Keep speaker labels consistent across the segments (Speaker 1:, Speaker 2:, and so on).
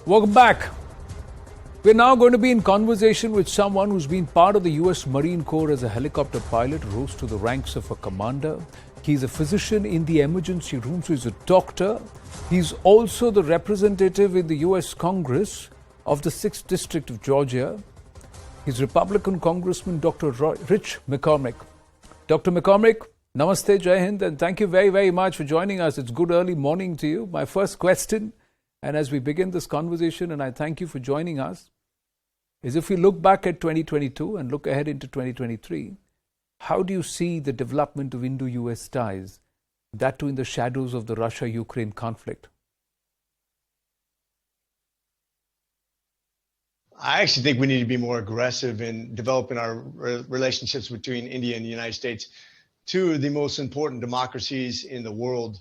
Speaker 1: Welcome back. We're now going to be in conversation with someone who's been part of the U.S. Marine Corps as a helicopter pilot, rose to the ranks of a commander. He's a physician in the emergency room, so he's a doctor. He's also the representative in the U.S. Congress of the 6th District of Georgia. He's Republican Congressman Dr. Rich McCormick. Dr. McCormick, namaste, Jai Hind, and thank you very, very much for joining us. It's good early morning to you. My first question, and as we begin this conversation, and I thank you for joining us, is if we look back at 2022 and look ahead into 2023, how do you see the development of Indo-US ties, that too in the shadows of the Russia-Ukraine conflict?
Speaker 2: I actually think we need to be more aggressive in developing our relationships between India and the United States, two of the most important democracies in the world.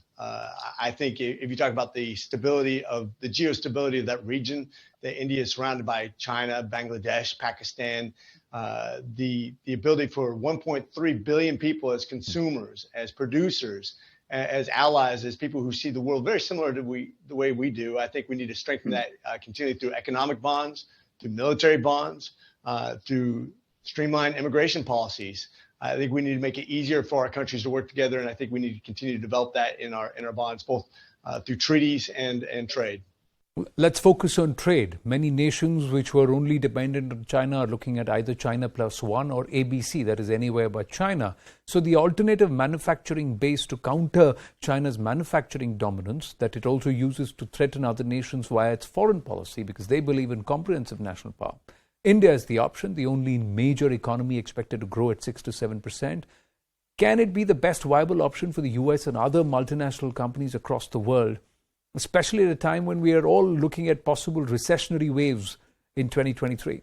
Speaker 2: I think if you talk about the stability of the geostability of that region, that India is surrounded by China, Bangladesh, Pakistan, the ability for 1.3 billion people as consumers, as producers, as allies, as people who see the world very similar to the way we do. I think we need to strengthen that continually through economic bonds, through military bonds, through streamlined immigration policies. I think we need to make it easier for our countries to work together, and I think we need to continue to develop that in our bonds, both through treaties and trade.
Speaker 1: Let's focus on trade. Many nations which were only dependent on China are looking at either China plus one or ABC, that is anywhere but China. So the alternative manufacturing base to counter China's manufacturing dominance that it also uses to threaten other nations via its foreign policy, because they believe in comprehensive national power. India is the option, the only major economy expected to grow at 6 to 7%. Can it be the best viable option for the US and other multinational companies across the world, especially at a time when we are all looking at possible recessionary waves in 2023?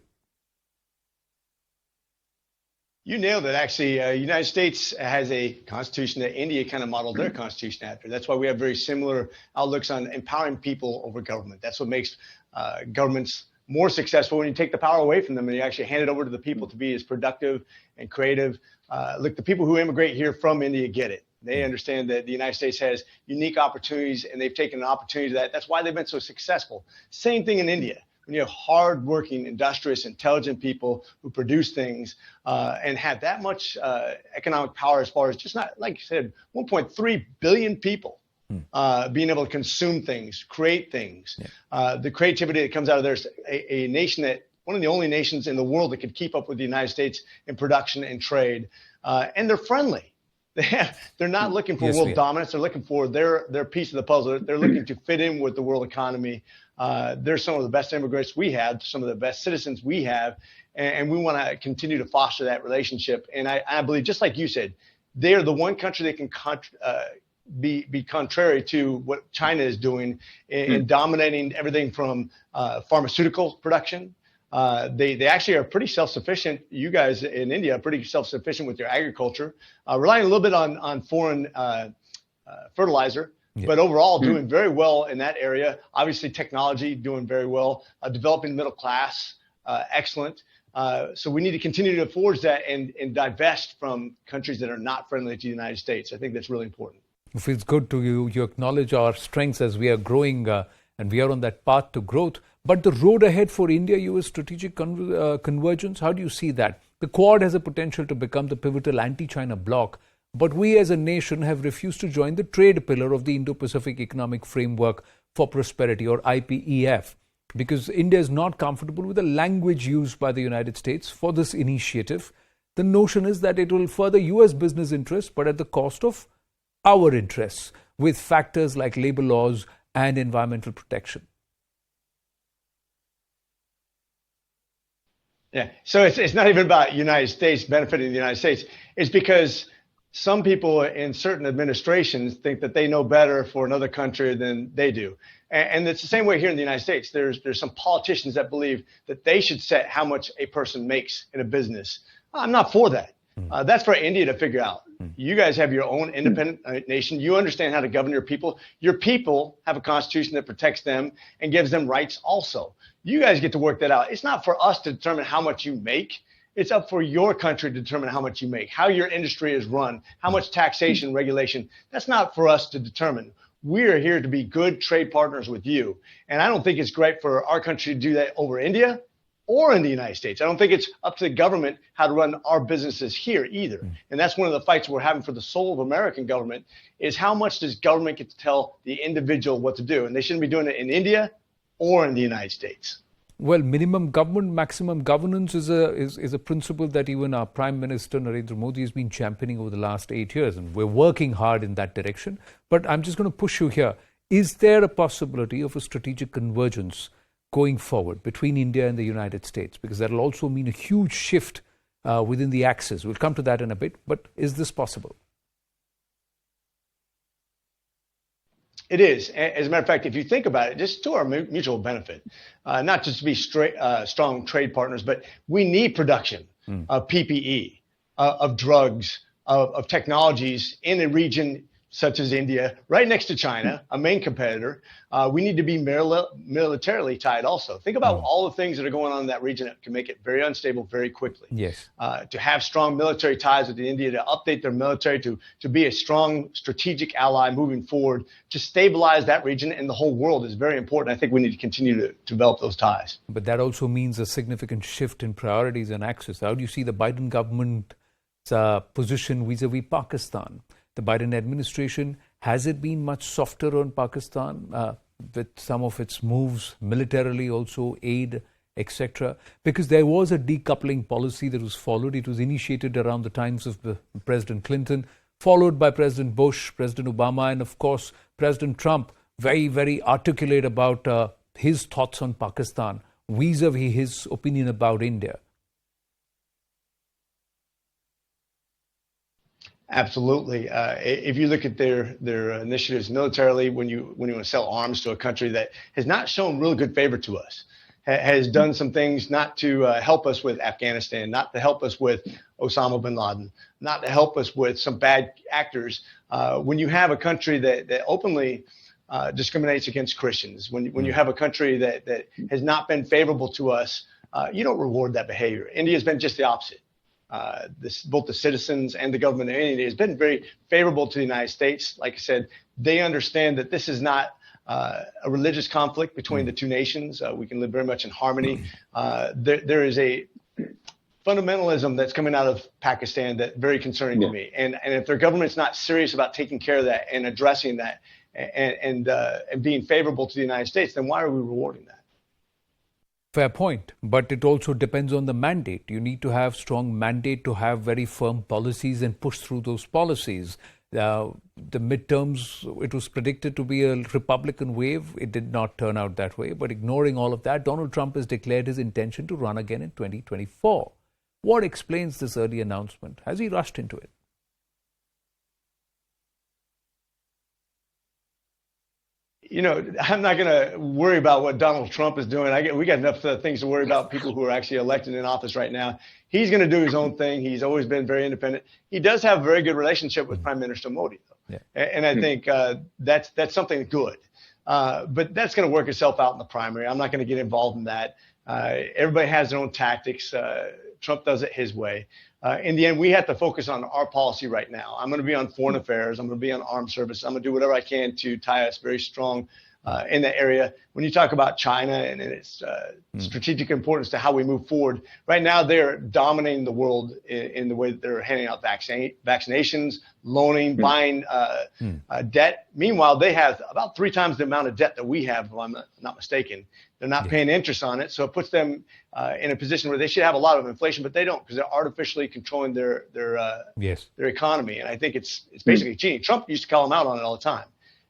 Speaker 2: You nailed it, actually. United States has a constitution that India kind of modeled their constitution after. That's why we have very similar outlooks on empowering people over government. That's what makes governments more successful, when you take the power away from them and you actually hand it over to the people to be as productive and creative. Look, the people who immigrate here from India get it. They understand that the United States has unique opportunities, and they've taken an opportunity to that. That's why they've been so successful. Same thing in India. When you have hardworking, industrious, intelligent people who produce things and have that much economic power, as far as just not, like you said, 1.3 billion people being able to consume things, create things. Yeah. The creativity that comes out of there's a nation that, one of the only nations in the world that could keep up with the United States in production and trade. And they're friendly. They're not looking for world dominance. They're looking for their piece of the puzzle. They're looking to fit in with the world economy. They're some of the best immigrants we have, some of the best citizens we have, and we want to continue to foster that relationship. And I believe, just like you said, they are the one country that can be contrary to what China is doing in dominating everything from pharmaceutical production. They actually are pretty self-sufficient. You guys in India are pretty self-sufficient with your agriculture, relying a little bit on foreign fertilizer, but overall doing very well in that area. Obviously, technology doing very well, developing middle class, excellent. So we need to continue to forge that and divest from countries that are not friendly to the United States. I think that's really important.
Speaker 1: It feels good to you acknowledge our strengths as we are growing and we are on that path to growth. But the road ahead for India-US strategic convergence, how do you see that? The Quad has a potential to become the pivotal anti-China bloc, but we as a nation have refused to join the trade pillar of the Indo-Pacific Economic Framework for Prosperity, or IPEF, because India is not comfortable with the language used by the United States for this initiative. The notion is that it will further US business interests, but at the cost of our interests, with factors like labor laws and environmental protection.
Speaker 2: Yeah, so it's not even about United States benefiting the United States. It's because some people in certain administrations think that they know better for another country than they do. And it's the same way here in the United States. There's some politicians that believe that they should set how much a person makes in a business. I'm not for that. That's for India to figure out. You guys have your own independent nation. You understand how to govern your people. Your people have a constitution that protects them and gives them rights also. You guys get to work that out. It's not for us to determine how much you make. It's up for your country to determine how much you make, how your industry is run, how much taxation, regulation. That's not for us to determine. we are here to be good trade partners with you. And I don't think it's great for our country to do that over India or in the United States. I don't think it's up to the government how to run our businesses here either. And that's one of the fights we're having for the soul of American government is how much does government get to tell the individual what to do? And they shouldn't be doing it in India or in the United States.
Speaker 1: Well, minimum government, maximum governance is a principle that even our Prime Minister Narendra Modi has been championing over the last 8 years, and we're working hard in that direction. But I'm just going to push you here. Is there a possibility of a strategic convergence going forward between India and the United States? Because that will also mean a huge shift within the axis. We'll come to that in a bit, but is this possible?
Speaker 2: It is. As a matter of fact, if you think about it, just to our mutual benefit, not just to be strong trade partners, but we need production of PPE, of drugs, of technologies in a region such as India, right next to China, a main competitor. We need to be militarily tied also. Think about all the things that are going on in that region that can make it very unstable very quickly.
Speaker 1: Yes.
Speaker 2: To have strong military ties with India, to update their military, to be a strong strategic ally moving forward, to stabilize that region and the whole world is very important. I think we need to continue to develop those ties.
Speaker 1: But that also means a significant shift in priorities and access. How do you see the Biden government's position vis-a-vis Pakistan? The Biden administration, has it been much softer on Pakistan with some of its moves militarily, also aid, etc.? Because there was a decoupling policy that was followed. It was initiated around the times of President Clinton, followed by President Bush, President Obama, and of course, President Trump, very, very articulate about his thoughts on Pakistan vis-a-vis his opinion about India.
Speaker 2: Absolutely. If you look at their initiatives militarily, when you want to sell arms to a country that has not shown really good favor to us, has done some things not to help us with Afghanistan, not to help us with Osama bin Laden, not to help us with some bad actors. When you have a country that openly discriminates against Christians, when you have a country that has not been favorable to us, you don't reward that behavior. India has been just the opposite. Both the citizens and the government of India has been very favorable to the United States. Like I said, they understand that this is not a religious conflict between the two nations. We can live very much in harmony. There is a fundamentalism that's coming out of Pakistan that's very concerning to me. And if their government's not serious about taking care of that and addressing that and being favorable to the United States, then why are we rewarding that?
Speaker 1: Fair point, but it also depends on the mandate. You need to have strong mandate to have very firm policies and push through those policies. The midterms, it was predicted to be a Republican wave. It did not turn out that way. But ignoring all of that, Donald Trump has declared his intention to run again in 2024. What explains this early announcement? Has he rushed into it?
Speaker 2: You know, I'm not going to worry about what Donald Trump is doing. We got enough things to worry about, people who are actually elected in office right now. He's going to do his own thing. He's always been very independent. He does have a very good relationship with Prime Minister Modi, though. Yeah. And I think that's something good. But that's going to work itself out in the primary. I'm not going to get involved in that. Everybody has their own tactics. Trump does it his way. In the end, we have to focus on our policy right now. I'm going to be on foreign affairs. I'm going to be on armed services. I'm going to do whatever I can to tie us very strong in that area. When you talk about China and its strategic importance to how we move forward, right now they're dominating the world in the way that they're handing out vaccinations, loaning, buying debt. Meanwhile, they have about 3 times the amount of debt that we have, if I'm not mistaken. They're not paying interest on it, so it puts them in a position where they should have a lot of inflation, but they don't, because they're artificially controlling their economy. And I think it's basically cheating. Trump used to call them out on it all the time.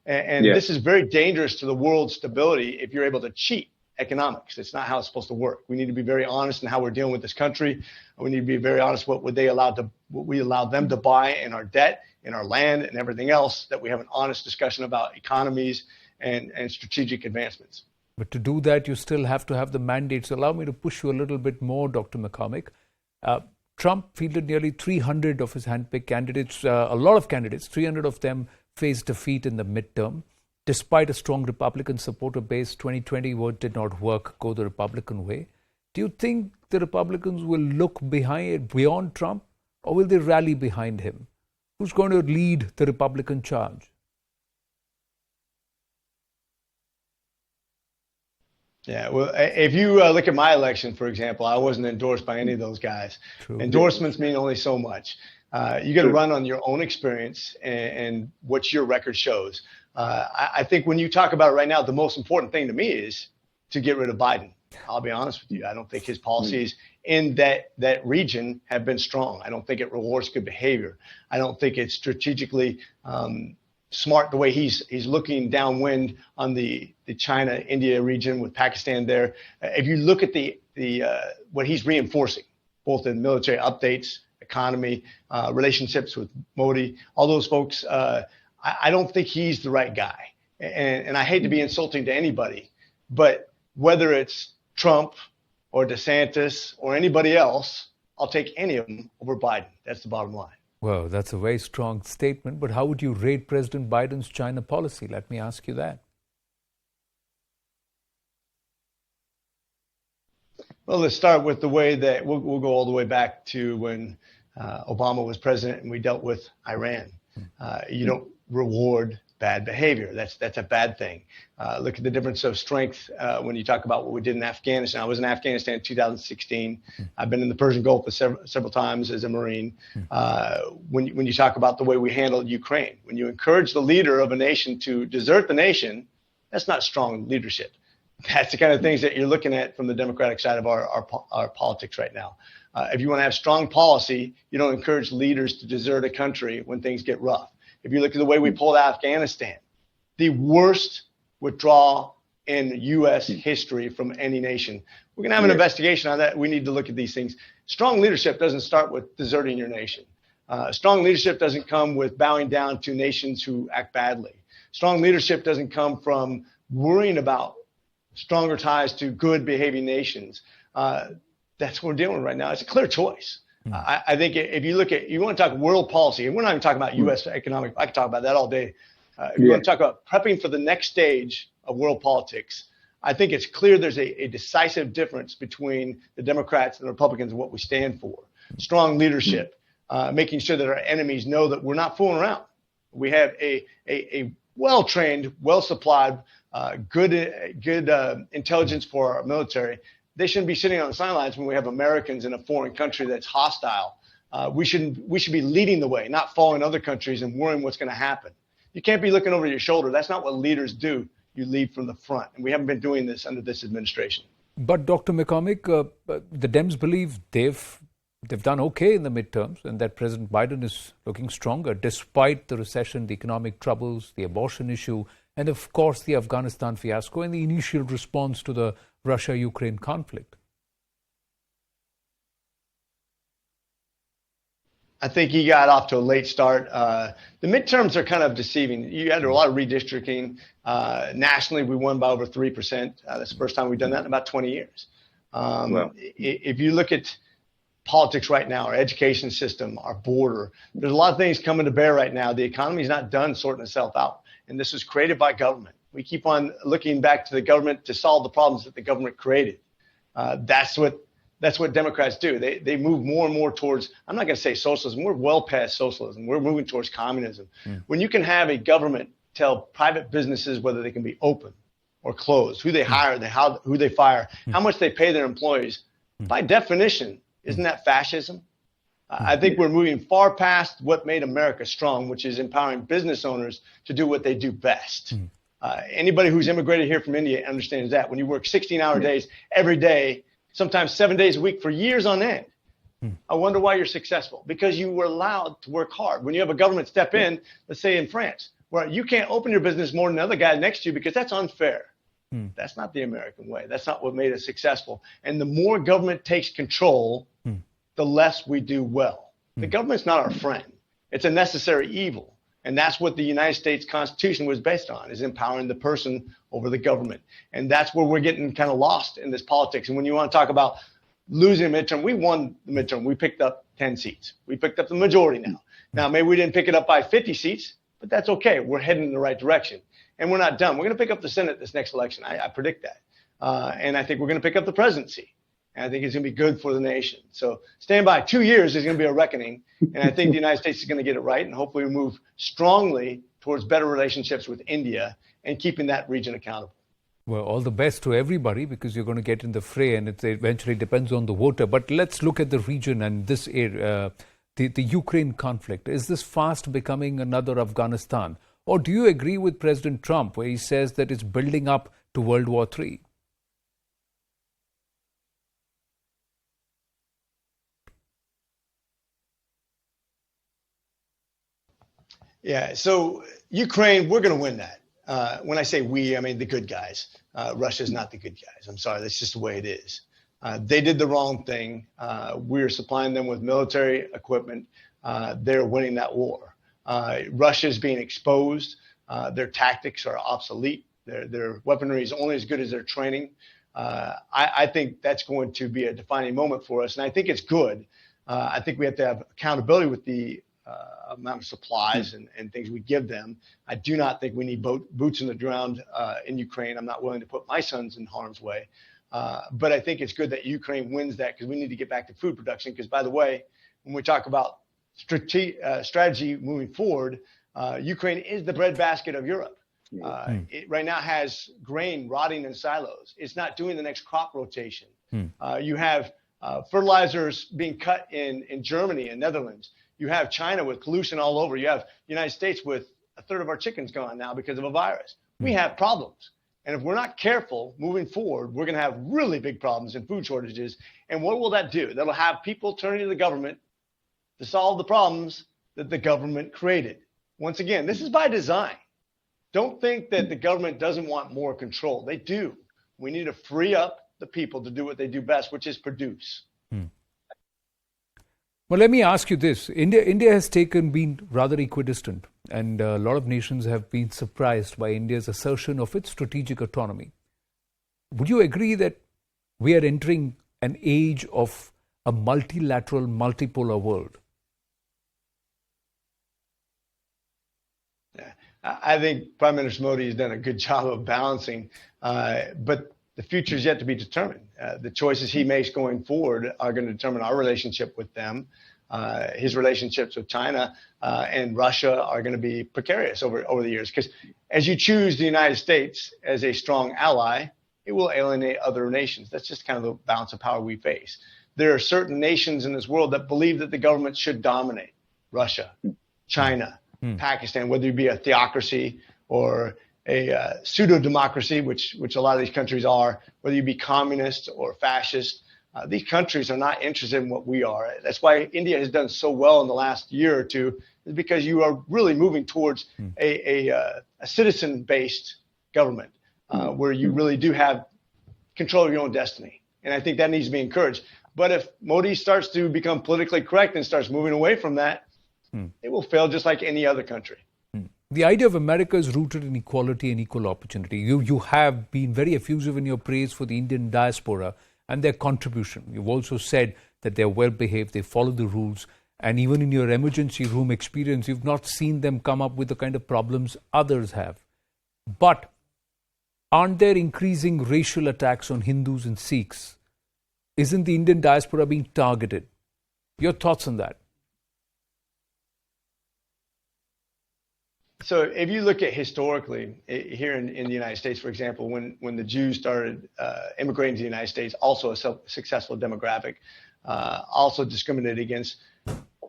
Speaker 2: And this is very dangerous to the world's stability if you're able to cheat economics. It's not how it's supposed to work. We need to be very honest in how we're dealing with this country. We need to be very honest what we allow them to buy in our debt, in our land, and everything else, that we have an honest discussion about economies and strategic advancements.
Speaker 1: But to do that, you still have to have the mandates. Allow me to push you a little bit more, Dr. McCormick. Trump fielded nearly 300 of his handpicked candidates, a lot of candidates, 300 of them faced defeat in the midterm. Despite a strong Republican supporter base, 2020 did not work, go the Republican way. Do you think the Republicans will look beyond Trump, or will they rally behind him? Who's going to lead the Republican charge?
Speaker 2: Yeah, well, if you look at my election, for example, I wasn't endorsed by any of those guys.
Speaker 1: True.
Speaker 2: Endorsements mean only so much. You got to run on your own experience and what your record shows. I think when you talk about it right now, the most important thing to me is to get rid of Biden. I'll be honest with you. I don't think his policies in that region have been strong. I don't think it rewards good behavior. I don't think it's strategically smart the way he's looking downwind on the China-India region with Pakistan there. If you look at the what he's reinforcing, both in military updates, economy, relationships with Modi, all those folks, I don't think he's the right guy. And I hate to be insulting to anybody, but whether it's Trump or DeSantis or anybody else, I'll take any of them over Biden. That's the bottom line.
Speaker 1: Well, that's a very strong statement, but how would you rate President Biden's China policy? Let me ask you that.
Speaker 2: Well, let's start with the way that we'll go all the way back to when Obama was president and we dealt with Iran. You don't reward bad behavior. That's a bad thing. Look at the difference of strength when you talk about what we did in Afghanistan. I was in Afghanistan in 2016. I've been in the Persian Gulf several times as a Marine. When you talk about the way we handled Ukraine, when you encourage the leader of a nation to desert the nation, that's not strong leadership. That's the kind of things that you're looking at from the Democratic side of our politics right now. If you want to have strong policy, you don't encourage leaders to desert a country when things get rough. If you look at the way we pulled Afghanistan, the worst withdrawal in U.S. history from any nation. We're going to have an investigation on that. We need to look at these things. Strong leadership doesn't start with deserting your nation. Strong leadership doesn't come with bowing down to nations who act badly. Strong leadership doesn't come from worrying about stronger ties to good behaving nations. That's what we're dealing with right now. It's a clear choice. I think if you look at, you want to talk world policy, and we're not even talking about U.S. economic, I could talk about that all day. If you want to talk about prepping for the next stage of world politics, I think it's clear there's a decisive difference between the Democrats and the Republicans and what we stand for. Strong leadership, making sure that our enemies know that we're not fooling around. We have a well-trained, well-supplied, good intelligence for our military. They shouldn't be sitting on the sidelines when we have Americans in a foreign country that's hostile. We should be leading the way, not following other countries and worrying what's going to happen. You can't be looking over your shoulder. That's not what leaders do. You lead from the front, and we haven't been doing this under this administration.
Speaker 1: But Dr. McCormick, the Dems believe they've done okay in the midterms, and that President Biden is looking stronger despite the recession, the economic troubles, the abortion issue, and of course the Afghanistan fiasco and the initial response to the Russia-Ukraine conflict.
Speaker 2: I think he got off to a late start. The midterms are kind of deceiving. You had a lot of redistricting. Nationally, we won by over 3%. That's the first time we've done that in about 20 years. If you look at politics right now, our education system, our border, there's a lot of things coming to bear right now. The economy is not done sorting itself out. And this was created by government. We keep on looking back to the government to solve the problems that the government created. That's what Democrats do. They move more and more towards, I'm not going to say socialism. We're well past socialism. We're moving towards communism. When you can have a government tell private businesses whether they can be open or closed, who they hire, who they fire, how much they pay their employees, by definition, isn't that fascism? I think we're moving far past what made America strong, which is empowering business owners to do what they do best. Anybody who's immigrated here from India understands that. When you work 16-hour days every day, sometimes 7 days a week for years on end, I wonder why you're successful. Because you were allowed to work hard. When you have a government step in, let's say in France, where you can't open your business more than the other guy next to you because that's unfair. That's not the American way. That's not what made us successful. And the more government takes control, the less we do well. The government's not our friend. It's a necessary evil. And that's what the United States Constitution was based on, is empowering the person over the government. And that's where we're getting kind of lost in this politics. And when you want to talk about losing a midterm, we won the midterm. We picked up 10 seats. We picked up the majority now. Now, maybe we didn't pick it up by 50 seats, but that's okay. We're heading in the right direction. And we're not done. We're going to pick up the Senate this next election. I predict that. And I think we're going to pick up the presidency. And I think it's going to be good for the nation. So stand by. 2 years is going to be a reckoning. And I think the United States is going to get it right. And hopefully we move strongly towards better relationships with India and keeping that region accountable.
Speaker 1: Well, all the best to everybody because you're going to get in the fray and it eventually depends on the voter. But let's look at the region and this area, the Ukraine conflict. Is this fast becoming another Afghanistan? Or do you agree with President Trump where he says that it's building up to World War III?
Speaker 2: Yeah, so Ukraine, we're going to win that. When I say we, I mean the good guys. Russia's not the good guys. I'm sorry, that's just the way it is. They did the wrong thing. We're supplying them with military equipment. They're winning that war. Russia's being exposed. Their tactics are obsolete. Their weaponry is only as good as their training. I think that's going to be a defining moment for us, and I think it's good. I think we have to have accountability with the amount of supplies and things we give them. I do not think we need boots in the ground in Ukraine. I'm not willing to put my sons in harm's way. But I think it's good that Ukraine wins that because we need to get back to food production. Because, by the way, when we talk about strategy moving forward, Ukraine is the breadbasket of Europe. It right now has grain rotting in silos. It's not doing the next crop rotation. You have fertilizers being cut in Germany and Netherlands. You have China with pollution all over. You have the United States with a third of our chickens gone now because of a virus. We have problems. And if we're not careful moving forward, we're going to have really big problems in food shortages. And what will that do? That'll have people turning to the government to solve the problems that the government created. Once again, this is by design. Don't think that the government doesn't want more control. They do. We need to free up the people to do what they do best, which is produce.
Speaker 1: Well, let me ask you this. India has been rather equidistant, and a lot of nations have been surprised by India's assertion of its strategic autonomy. Would you agree that we are entering an age of a multilateral, multipolar world?
Speaker 2: I think Prime Minister Modi has done a good job of balancing, but the future is yet to be determined. The choices he makes going forward are going to determine our relationship with them. His relationships with China and Russia are going to be precarious over the years because as you choose the United States as a strong ally, it will alienate other nations. That's just kind of the balance of power we face. There are certain nations in this world that believe that the government should dominate. Russia, China, Pakistan, whether you be a theocracy or a pseudo-democracy, which a lot of these countries are, whether you be communist or fascist, these countries are not interested in what we are. That's why India has done so well in the last year or two, is because you are really moving towards a citizen-based government where you really do have control of your own destiny. And I think that needs to be encouraged. But if Modi starts to become politically correct and starts moving away from that, it will fail just like any other country.
Speaker 1: The idea of America is rooted in equality and equal opportunity. You have been very effusive in your praise for the Indian diaspora and their contribution. You've also said that they're well behaved, they follow the rules, and even in your emergency room experience, you've not seen them come up with the kind of problems others have. But aren't there increasing racial attacks on Hindus and Sikhs? Isn't the Indian diaspora being targeted? Your thoughts on that?
Speaker 2: So if you look at historically here in the United States, for example, when the Jews started immigrating to the United States, also a successful demographic, also discriminated against,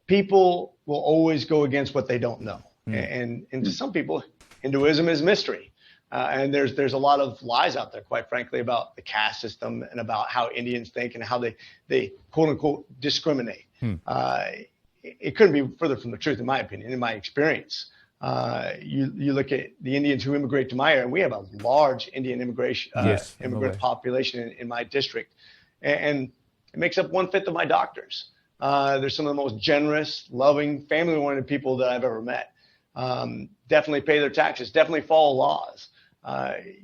Speaker 2: people will always go against what they don't know. And to some people, Hinduism is mystery. And there's a lot of lies out there, quite frankly, about the caste system and about how Indians think and how they quote unquote discriminate. It couldn't be further from the truth, in my opinion, in my experience. You look at the Indians who immigrate to my area, and we have a large Indian immigrant population in my district, and it makes up 1/5 of my doctors. They're some of the most generous, loving, family-oriented people that I've ever met. Definitely pay their taxes, definitely follow laws.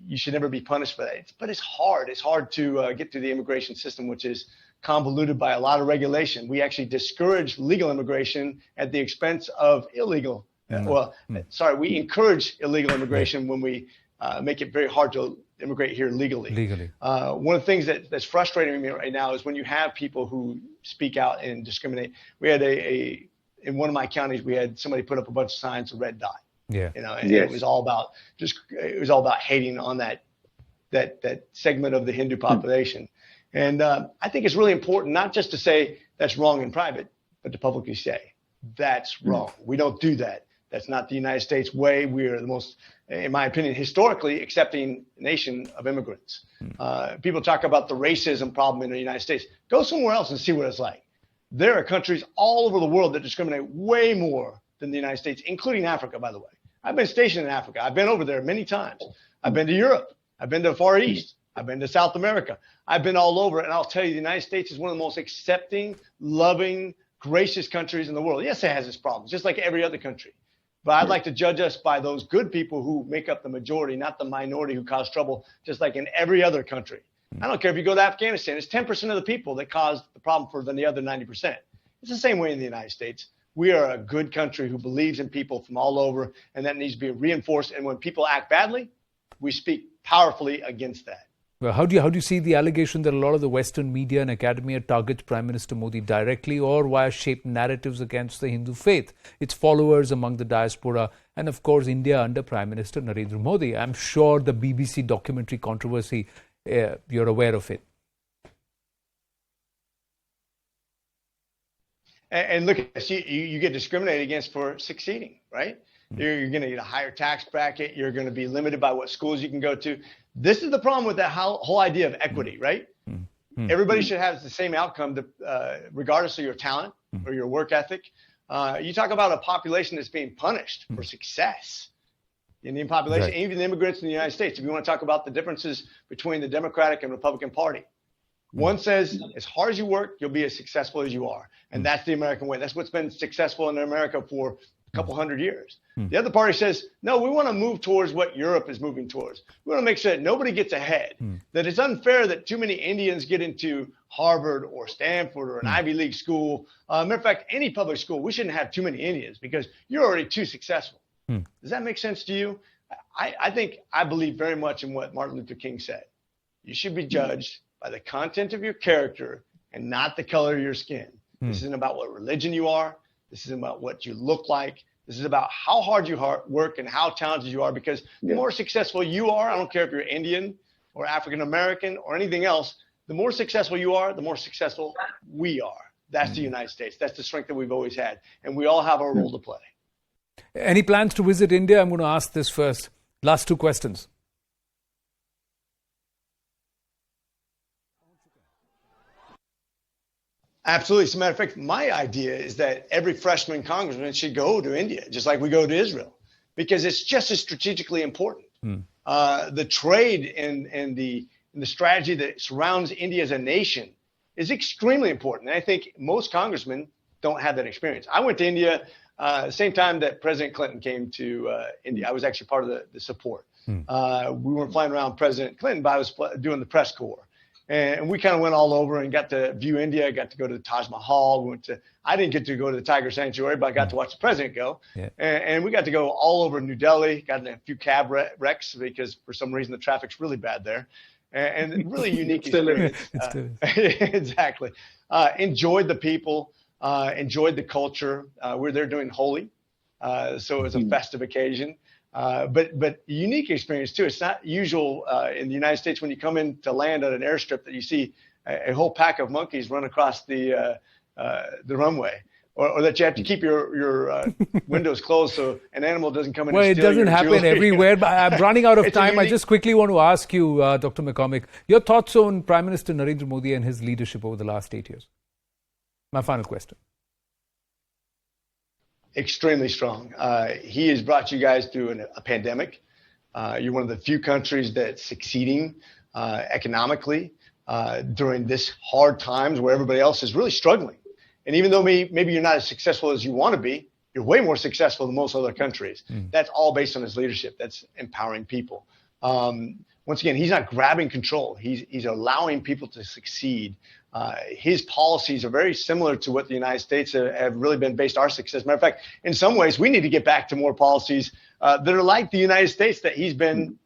Speaker 2: You should never be punished for that. But it's hard. It's hard to get through the immigration system, which is convoluted by a lot of regulation. We actually discourage legal immigration at the expense of illegal. We encourage illegal immigration when we make it very hard to immigrate here legally. One of the things that's frustrating me right now is when you have people who speak out and discriminate. We had in one of my counties, we had somebody put up a bunch of signs of red dot. It was all about hating on that that segment of the Hindu population. And I think it's really important not just to say that's wrong in private, but to publicly say that's wrong. We don't do that. That's not the United States way. We are the most, in my opinion, historically accepting nation of immigrants. People talk about the racism problem in the United States. Go somewhere else and see what it's like. There are countries all over the world that discriminate way more than the United States, including Africa, by the way. I've been stationed in Africa. I've been over there many times. I've been to Europe. I've been to the Far East. I've been to South America. I've been all over. And I'll tell you, the United States is one of the most accepting, loving, gracious countries in the world. Yes, it has its problems, just like every other country. But I'd like to judge us by those good people who make up the majority, not the minority who cause trouble, just like in every other country. I don't care if you go to Afghanistan. It's 10% of the people that cause the problem for the other 90%. It's the same way in the United States. We are a good country who believes in people from all over, and that needs to be reinforced. And when people act badly, we speak powerfully against that.
Speaker 1: Well, how do you see the allegation that a lot of the Western media and academia targets Prime Minister Modi directly or via shaped narratives against the Hindu faith, its followers among the diaspora, and of course India under Prime Minister Narendra Modi? I'm sure the BBC documentary controversy, you're aware of it.
Speaker 2: And look at this, you get discriminated against for succeeding, right? You're going to get a higher tax bracket. You're going to be limited by what schools you can go to. This is the problem with that whole idea of equity, right? Everybody should have the same outcome regardless of your talent or your work ethic. You talk about a population that's being punished for success. The Indian population, right. Even the immigrants in the United States. If you want to talk about the differences between the Democratic and Republican Party, one says, as hard as you work, you'll be as successful as you are. And that's the American way. That's what's been successful in America for a couple hundred years. The other party says, no, we want to move towards what Europe is moving towards. We want to make sure that nobody gets ahead, that it's unfair that too many Indians get into Harvard or Stanford or an Ivy League school. Matter of fact, any public school, we shouldn't have too many Indians because you're already too successful. Does that make sense to you? I believe very much in what Martin Luther King said. You should be judged by the content of your character and not the color of your skin. This isn't about what religion you are. This isn't about what you look like. This is about how hard you work and how talented you are, because the more successful you are, I don't care if you're Indian or African American or anything else, the more successful you are, the more successful we are. That's the United States. That's the strength that we've always had. And we all have our role to play.
Speaker 1: Any plans to visit India? I'm going to ask this first. Last two questions.
Speaker 2: Absolutely. As a matter of fact, my idea is that every freshman congressman should go to India, just like we go to Israel, because it's just as strategically important. The trade and the strategy that surrounds India as a nation is extremely important. And I think most congressmen don't have that experience. I went to India the same time that President Clinton came to India. I was actually part of the support. We weren't flying around President Clinton, but I was doing the press corps. And we kind of went all over and got to view India. Got to go to the Taj Mahal. I didn't get to go to the Tiger Sanctuary, but I got to watch the president go. And we got to go all over New Delhi. Got in a few cab wrecks because for some reason the traffic's really bad there. And really unique experience. Exactly. Enjoyed the people. Enjoyed the culture. We're there doing Holi, so it was a festive occasion. But unique experience too. It's not usual in the United States when you come in to land on an airstrip that you see a whole pack of monkeys run across the runway, or that you have to keep your windows closed so an animal doesn't come in.
Speaker 1: Well,
Speaker 2: and
Speaker 1: it
Speaker 2: steal
Speaker 1: doesn't
Speaker 2: your
Speaker 1: happen
Speaker 2: jewelry.
Speaker 1: everywhere. But I'm running out of time. I just quickly want to ask you, Dr. McCormick, your thoughts on Prime Minister Narendra Modi and his leadership over the last 8 years. My final question.
Speaker 2: Extremely strong. He has brought you guys through a pandemic. You're one of the few countries that's succeeding economically during this hard times where everybody else is really struggling. And even though maybe you're not as successful as you want to be, you're way more successful than most other countries. That's all based on his leadership. That's empowering people. Once again, he's not grabbing control. He's allowing people to succeed. His policies are very similar to what the United States have really been based our success. Matter of fact, in some ways, we need to get back to more policies that are like the United States that he's been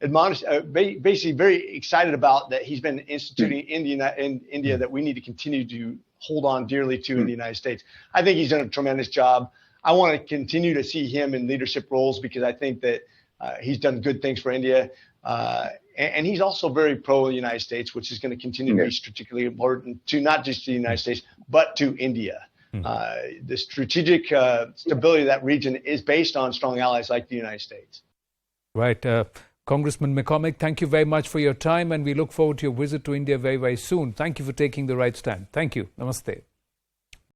Speaker 2: admonished, basically very excited about, that he's been instituting in India that we need to continue to hold on dearly to in the United States. I think he's done a tremendous job. I want to continue to see him in leadership roles because I think that he's done good things for India. And he's also very pro the United States, which is going to continue to be strategically important to not just the United States, but to India. The strategic stability of that region is based on strong allies like the United States.
Speaker 1: Right. Congressman McCormick, thank you very much for your time, and we look forward to your visit to India very, very soon. Thank you for taking the right stand. Thank you. Namaste.